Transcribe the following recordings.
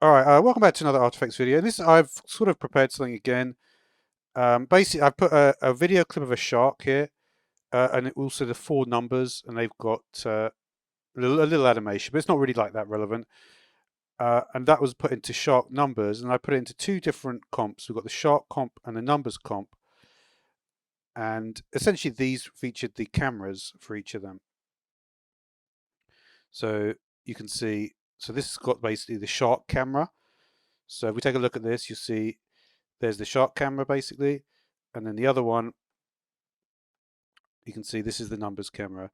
Alright, welcome back to another After Effects video. I've sort of prepared something again. Basically, I've put a video clip of a shark here, and also the four numbers, and they've got a little animation, but it's not really like that relevant. And that was put into shark numbers, and I put it into two different comps. We've got the shark comp and the numbers comp, and essentially these featured the cameras for each of them. So you can see, so this has got basically the shark camera. So if we take a look at this, you see there's the shark camera basically, and then the other one, you can see this is the numbers camera.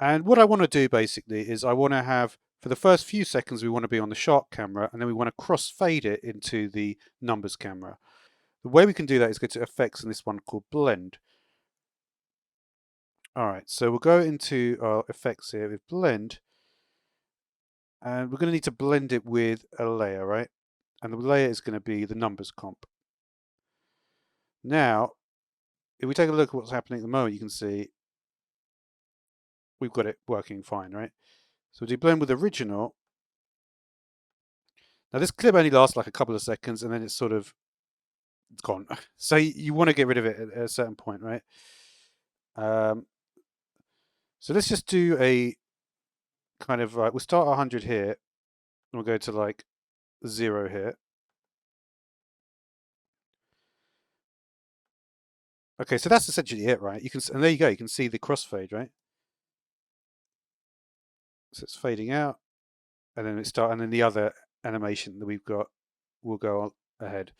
And what I want to do basically is I want to have, for the first few seconds, we want to be on the shark camera, and then we want to crossfade it into the numbers camera. The way we can do that is go to effects and this one called blend. All right, so we'll go into our effects here with blend, and we're going to need to blend it with a layer, right? And the layer is going to be the numbers comp. Now, if we take a look at what's happening at the moment, you can see we've got it working fine, right? So we do blend with original. Now this clip only lasts like a couple of seconds and then it's gone. So you want to get rid of it at a certain point, right? So let's just do a kind of, we'll start 100 here and we'll go to like 0 here. Okay, so that's essentially it, right? You can, and there you go, you can see the crossfade, right? So it's fading out, and then and then the other animation that we've got will go on ahead.